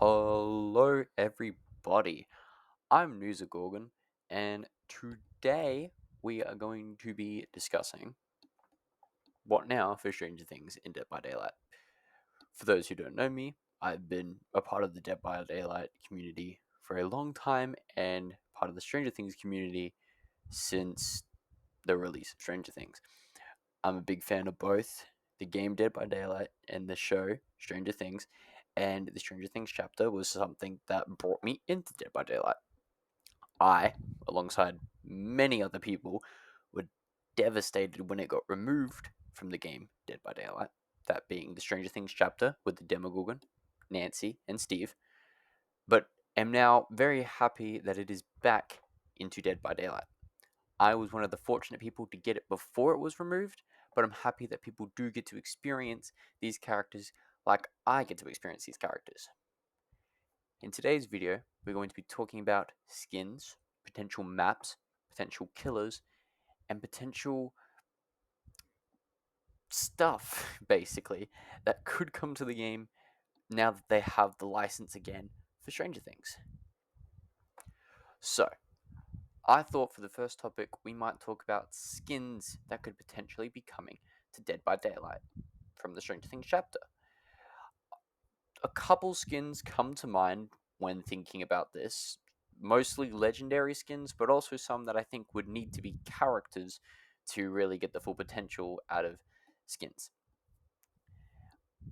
Hello, everybody. I'm Nusa Gorgon, and today we are going to be discussing what now for Stranger Things in Dead by Daylight. For those who don't know me, I've been a part of the Dead by Daylight community for a long time and part of the Stranger Things community since the release of Stranger Things. I'm a big fan of both the game Dead by Daylight and the show Stranger Things, and the Stranger Things chapter was something that brought me into Dead by Daylight. I, alongside many other people, were devastated when it got removed from the game Dead by Daylight, that being the Stranger Things chapter with the Demogorgon, Nancy, and Steve, but am now very happy that it is back into Dead by Daylight. I was one of the fortunate people to get it before it was removed, but I'm happy that people do get to experience these characters like I get to experience these characters. In today's video, we're going to be talking about skins, potential maps, potential killers, and potential stuff, basically, that could come to the game now that they have the license again for Stranger Things. So, I thought for the first topic, we might talk about skins that could potentially be coming to Dead by Daylight from the Stranger Things chapter. A couple skins come to mind when thinking about this, mostly legendary skins, but also some that I think would need to be characters to really get the full potential out of skins.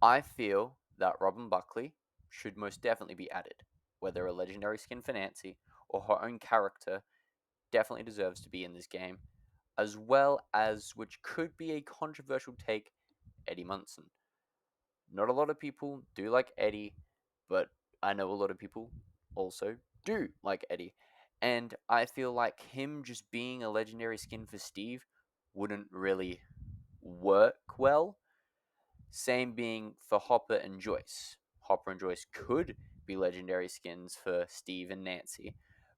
I feel that Robin Buckley should most definitely be added, whether a legendary skin for Nancy or her own character definitely deserves to be in this game, as well as, which could be a controversial take, Eddie Munson. Not a lot of people do like Eddie, but I know a lot of people also do like Eddie. And I feel like him just being a legendary skin for Steve wouldn't really work well. Same being for Hopper and Joyce. Hopper and Joyce could be legendary skins for Steve and Nancy,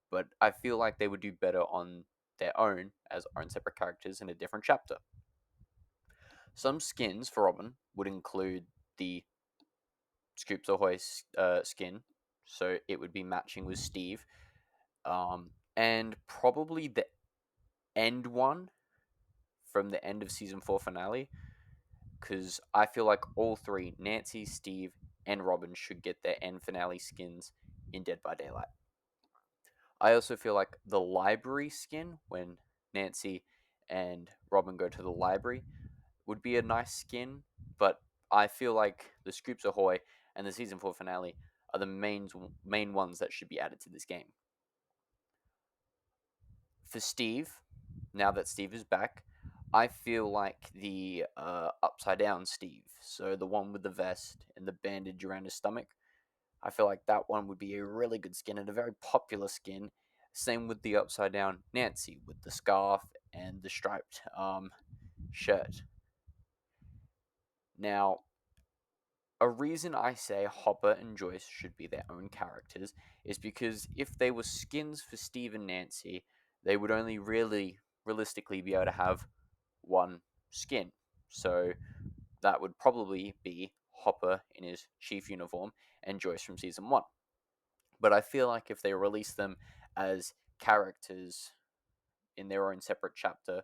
but I feel like they would do better on their own as own separate characters in a different chapter. Some skins for Robin would include the Scoops Ahoy skin, so it would be matching with Steve, and probably the end one from the end of season 4 finale, because I feel like all three, Nancy, Steve, and Robin, should get their end finale skins in Dead by Daylight. I also feel like the library skin, when Nancy and Robin go to the library, would be a nice skin, but I feel like the Scoops Ahoy and the season 4 finale are the main ones that should be added to this game. For Steve, now that Steve is back, I feel like the upside down Steve, so the one with the vest and the bandage around his stomach, I feel like that one would be a really good skin and a very popular skin. Same with the upside down Nancy with the scarf and the striped shirt. Now, a reason I say Hopper and Joyce should be their own characters is because if they were skins for Steve and Nancy, they would only really realistically be able to have one skin. So that would probably be Hopper in his chief uniform and Joyce from season 1. But I feel like if they release them as characters in their own separate chapter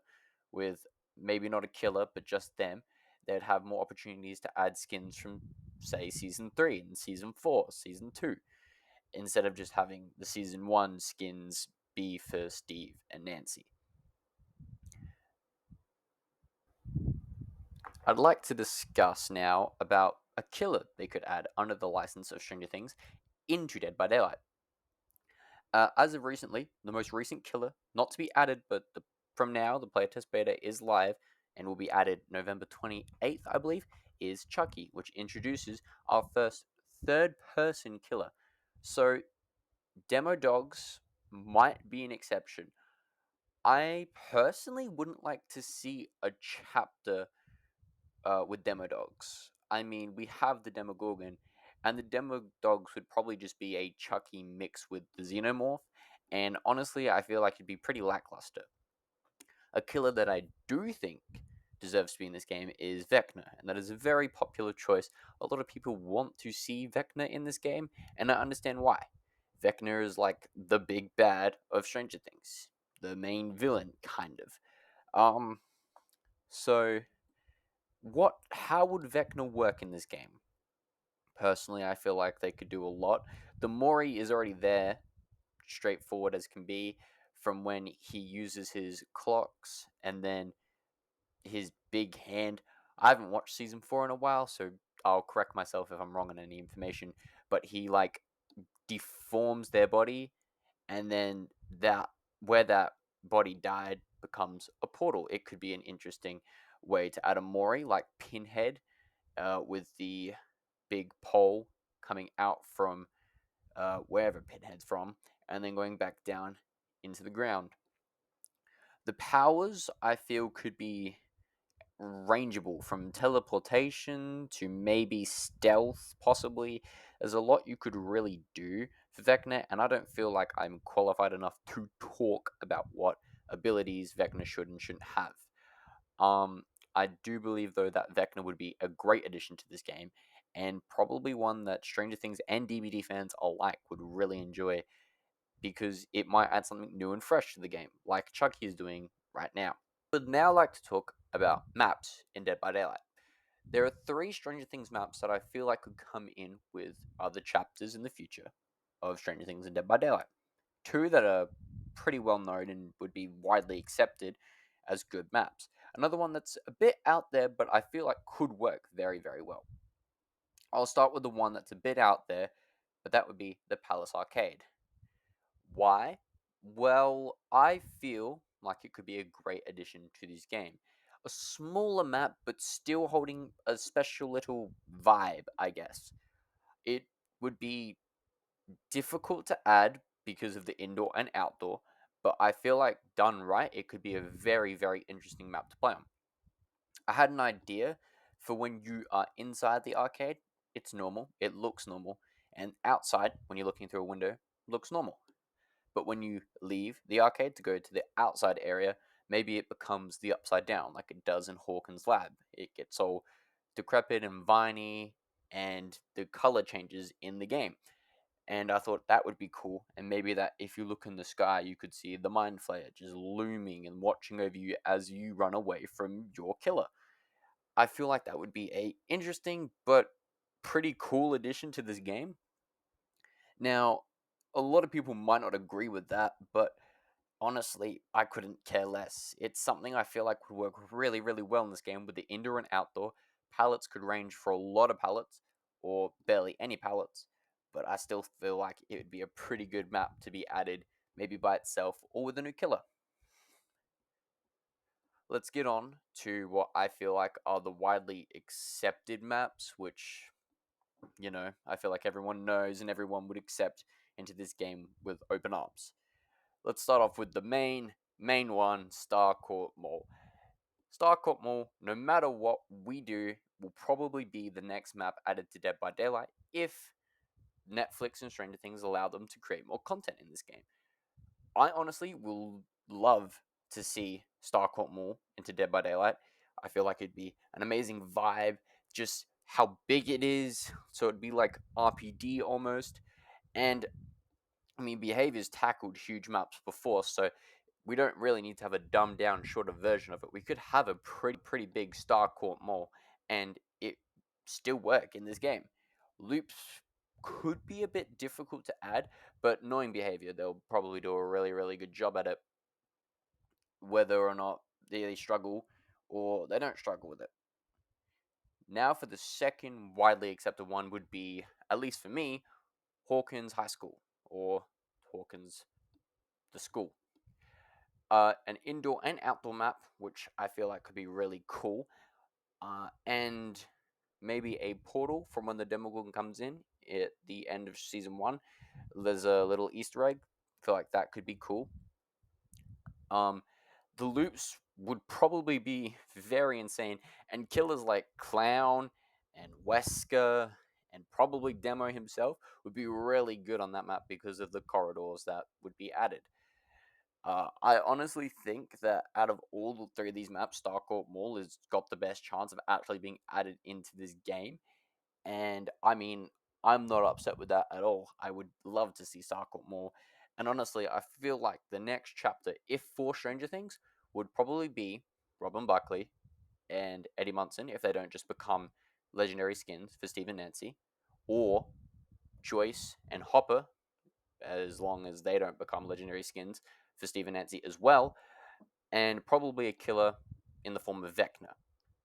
with maybe not a killer, but just them, they'd have more opportunities to add skins from, say, season 3 and season 4, season 2, instead of just having the season 1 skins be for Steve and Nancy. I'd like to discuss now about a killer they could add under the license of Stranger Things into Dead by Daylight. As of recently, the most recent killer, not to be added, but from now, the playtest beta is live and will be added November 28th, I believe, is Chucky, which introduces our first third-person killer. So, demo dogs might be an exception. I personally wouldn't like to see a chapter with demo dogs. I mean, we have the Demogorgon, and the demo dogs would probably just be a Chucky mix with the Xenomorph, and honestly, I feel like it'd be pretty lackluster. A killer that I do think deserves to be in this game is Vecna, and that is a very popular choice. A lot of people want to see Vecna in this game, and I understand why. Vecna is like the big bad of Stranger Things, the main villain, kind of. Um, so how would Vecna work in this game? Personally, I feel like they could do a lot. The Mori is already there, straightforward as can be, from when he uses his clocks and then his big hand. I haven't watched season 4 in a while, so I'll correct myself if I'm wrong on any information. But he like deforms their body, and then that where that body died becomes a portal. It could be an interesting way to add a Mori, like Pinhead, with the big pole coming out from wherever Pinhead's from, and then going back down into the ground. The powers I feel could be rangeable from teleportation to maybe stealth, possibly. There's a lot you could really do for Vecna, and I don't feel like I'm qualified enough to talk about what abilities Vecna should and shouldn't have. Um, I do believe though that Vecna would be a great addition to this game, and probably one that Stranger Things and DBD fans alike would really enjoy because it might add something new and fresh to the game, like Chucky is doing right now. Would now like to talk about maps in Dead by Daylight. There are 3 Stranger Things maps that I feel like could come in with other chapters in the future of Stranger Things and Dead by Daylight. 2 that are pretty well known and would be widely accepted as good maps. Another one that's a bit out there, but I feel like could work very, very well. I'll start with the one that's a bit out there, but that would be the Palace Arcade. Why? Well, I feel like it could be a great addition to this game. A smaller map, but still holding a special little vibe, I guess. It would be difficult to add because of the indoor and outdoor, but I feel like done right, it could be a very, very interesting map to play on. I had an idea for when you are inside the arcade, it's normal, it looks normal, and outside, when you're looking through a window, looks normal. But when you leave the arcade to go to the outside area, maybe it becomes the upside down, like it does in Hawkins' lab. It gets all decrepit and viney, and the color changes in the game. And I thought that would be cool. And maybe that if you look in the sky, you could see the Mind Flayer just looming and watching over you as you run away from your killer. I feel like that would be a interesting but pretty cool addition to this game. Now, a lot of people might not agree with that, but honestly, I couldn't care less. It's something I feel like would work really, really well in this game with the indoor and outdoor. Palettes could range for a lot of palettes, or barely any palettes, but I still feel like it would be a pretty good map to be added, maybe by itself or with a new killer. Let's get on to what I feel like are the widely accepted maps, which, I feel like everyone knows and everyone would accept into this game with open arms. Let's start off with the main one, Starcourt Mall. Starcourt Mall, no matter what we do, will probably be the next map added to Dead by Daylight if Netflix and Stranger Things allow them to create more content in this game. I honestly will love to see Starcourt Mall into Dead by Daylight. I feel like it'd be an amazing vibe, just how big it is. So it'd be like RPD almost. And I mean, Behavior's tackled huge maps before, so we don't really need to have a dumbed down, shorter version of it. We could have a pretty big Starcourt Mall, and it still work in this game. Loops could be a bit difficult to add, but knowing Behavior, they'll probably do a really, really good job at it, whether or not they struggle or they don't struggle with it. Now, for the second widely accepted one, would be, at least for me, Hawkins High School, or Hawkins the school. An indoor and outdoor map, which I feel like could be really cool, and maybe a portal from when the Demogorgon comes in at the end of season 1. There's a little Easter egg. I feel like that could be cool. Um, the loops would probably be very insane, and killers like Clown and Wesker and probably Demo himself would be really good on that map because of the corridors that would be added. I honestly think that out of all the three of these maps, Starcourt Mall has got the best chance of actually being added into this game. And I mean, I'm not upset with that at all. I would love to see Starcourt Mall. And honestly, I feel like the next chapter, if for Stranger Things, would probably be Robin Buckley and Eddie Munson if they don't just become legendary skins for Steve and Nancy, or Joyce and Hopper as long as they don't become legendary skins for Steve and Nancy as well, and probably a killer in the form of Vecna.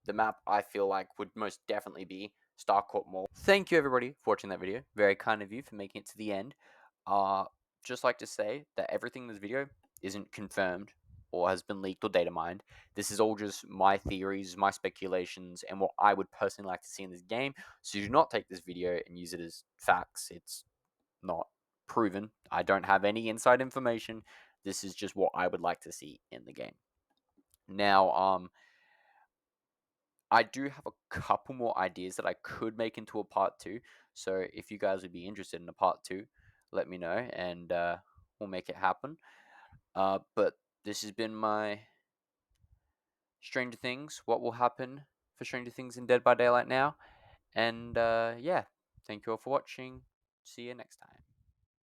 The map I feel like would most definitely be Starcourt Mall. Thank you everybody for watching that video. Very kind of you for making it to the end. Just like to say that everything in this video isn't confirmed or has been leaked or data mined. This is all just my theories, my speculations, and what I would personally like to see in this game. So do not take this video and use it as facts. It's not proven. I don't have any inside information. This is just what I would like to see in the game. Now, I do have a couple more ideas that I could make into a part 2. So if you guys would be interested in a part 2, let me know and we'll make it happen. But this has been my Stranger Things. What will happen for Stranger Things in Dead by Daylight now? And yeah, thank you all for watching. See you next time.